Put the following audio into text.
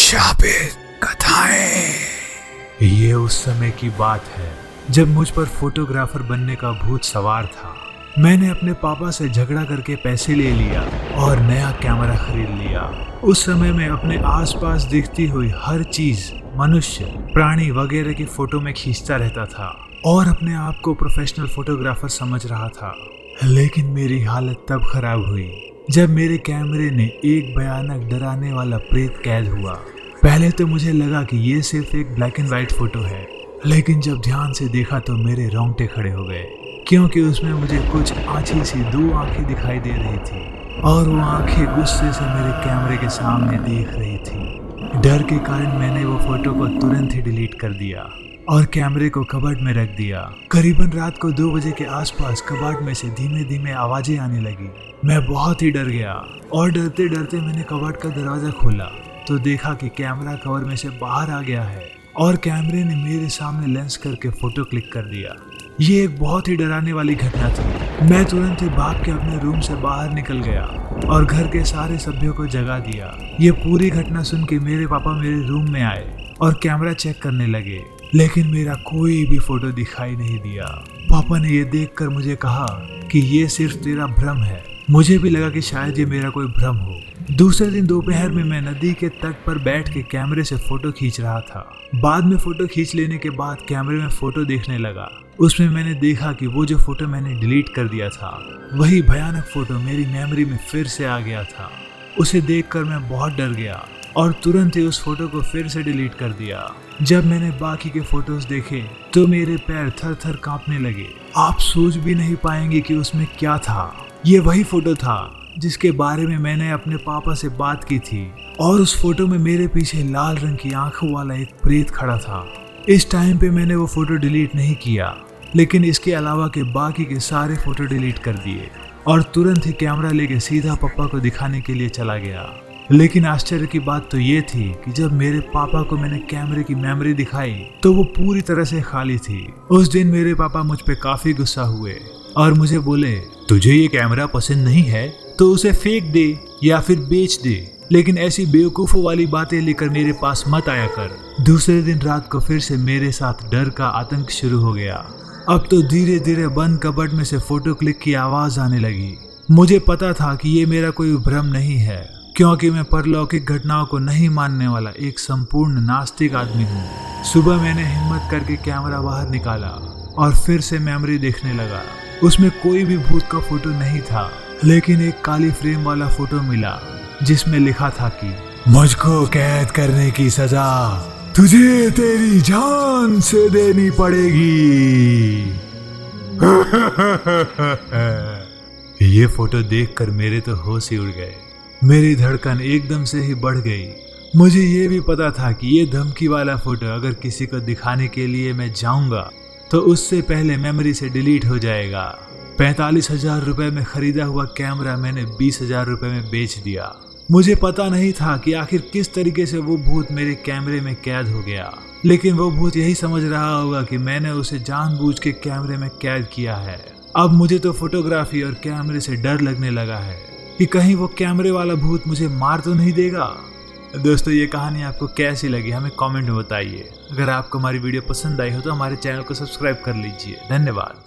शापित कथाएं। ये उस समय की बात है जब मुझ पर फोटोग्राफर बनने का भूत सवार था। मैंने अपने पापा से झगड़ा करके पैसे ले लिया और नया कैमरा खरीद लिया। उस समय मैं अपने आसपास दिखती हुई हर चीज, मनुष्य, प्राणी वगैरह की फोटो में खींचता रहता था और अपने आप को प्रोफेशनल फोटोग्राफर समझ रहा था। लेकिन मेरी हालत तब खराब हुई जब मेरे कैमरे ने एक भयानक डराने वाला प्रेत कैद हुआ। पहले तो मुझे लगा कि ये सिर्फ एक ब्लैक एंड व्हाइट फोटो है, लेकिन जब ध्यान से देखा तो मेरे रोंगटे खड़े हो गए, क्योंकि उसमें मुझे कुछ आँची सी 2 आंखें दिखाई दे रही थी और वो आंखें गुस्से से मेरे कैमरे के सामने देख रही थी। डर के कारण मैंने वो फोटो को तुरंत ही डिलीट कर दिया और कैमरे को कबर्ड में रख दिया। करीबन रात को 2 बजे के आसपास कबर्ड में से धीमे धीमे आवाजें आने लगी। मैं बहुत ही डर गया और डरते डरते मैंने कबर्ड का दरवाजा खोला तो देखा कि कैमरा कवर में से बाहर आ गया है और कैमरे ने मेरे सामने लेंस करके फोटो क्लिक कर दिया। ये एक बहुत ही डराने वाली घटना थी। मैं तुरंत ही भाग के अपने रूम से बाहर निकल गया और घर के सारे सभ्यों को जगा दिया। ये पूरी घटना सुन के मेरे पापा मेरे रूम में आए और कैमरा चेक करने लगे, लेकिन मेरा कोई भी फोटो दिखाई नहीं दिया। पापा ने ये देखकर मुझे कहा कि ये सिर्फ तेरा भ्रम है। मुझे भी लगा कि शायद ये मेरा कोई भ्रम हो। दूसरे दिन दोपहर में मैं नदी के तट पर बैठ के कैमरे से फोटो खींच रहा था। बाद में फोटो खींच लेने के बाद कैमरे में फोटो देखने लगा। उसमें मैंने देखा कि वो जो फोटो मैंने डिलीट कर दिया था, वही भयानक फोटो मेरी मेमोरी में फिर से आ गया था। उसे देखकर मैं बहुत डर गया और तुरंत ही उस फोटो को फिर से डिलीट कर दिया। जब मैंने बाकी के फोटोज देखे तो मेरे पैर थर थर कांपने लगे। आप सोच भी नहीं पाएंगे कि उसमें क्या था। ये वही फोटो था जिसके बारे में मैंने अपने पापा से बात की थी और उस फोटो में मेरे पीछे लाल रंग की आंखों वाला एक प्रेत खड़ा था। इस टाइम पे मैंने वो फोटो डिलीट नहीं किया, लेकिन इसके अलावा के बाकी के सारे फोटो डिलीट कर दिए और तुरंत ही कैमरा लेके सीधा पापा को दिखाने के लिए चला गया। लेकिन आश्चर्य की बात तो ये थी कि जब मेरे पापा को मैंने कैमरे की मेमोरी दिखाई तो वो पूरी तरह से खाली थी। उस दिन मेरे पापा मुझ पे काफी गुस्सा हुए और मुझे बोले, तुझे ये कैमरा पसंद नहीं है तो उसे फेंक दे या फिर बेच दे, लेकिन ऐसी बेवकूफों वाली बातें लेकर मेरे पास मत आया कर। दूसरे दिन रात को फिर से मेरे साथ डर का आतंक शुरू हो गया। अब तो धीरे धीरे बंद कबर्ड में से फोटो क्लिक की आवाज आने लगी। मुझे पता था कि ये मेरा कोई भ्रम नहीं है, क्योंकि मैं परलौकिक घटनाओं को नहीं मानने वाला एक संपूर्ण नास्तिक आदमी हूँ। सुबह मैंने हिम्मत करके कैमरा बाहर निकाला और फिर से मेमोरी देखने लगा। उसमें कोई भी भूत का फोटो नहीं था, लेकिन एक काली फ्रेम वाला फोटो मिला जिसमें लिखा था कि मुझको कैद करने की सजा तुझे तेरी जान से देनी पड़ेगी। ये फोटो देखकर मेरे तो होश ही उड़ गए। मेरी धड़कन एकदम से ही बढ़ गई। मुझे ये भी पता था कि ये धमकी वाला फोटो अगर किसी को दिखाने के लिए मैं जाऊंगा तो उससे पहले मेमोरी से डिलीट हो जाएगा। 45,000 रुपए में खरीदा हुआ कैमरा मैंने 20,000 रुपए में बेच दिया। मुझे पता नहीं था कि आखिर किस तरीके से वो भूत मेरे कैमरे में कैद हो गया, लेकिन वो भूत यही समझ रहा होगा कि मैंने उसे जानबूझ के कैमरे में कैद किया है। अब मुझे तो फोटोग्राफी और कैमरे से डर लगने लगा है कि कहीं वो कैमरे वाला भूत मुझे मार तो नहीं देगा। दोस्तों, ये कहानी आपको कैसी लगी हमें कमेंट में बताइए। अगर आपको हमारी वीडियो पसंद आई हो तो हमारे चैनल को सब्सक्राइब कर लीजिए। धन्यवाद।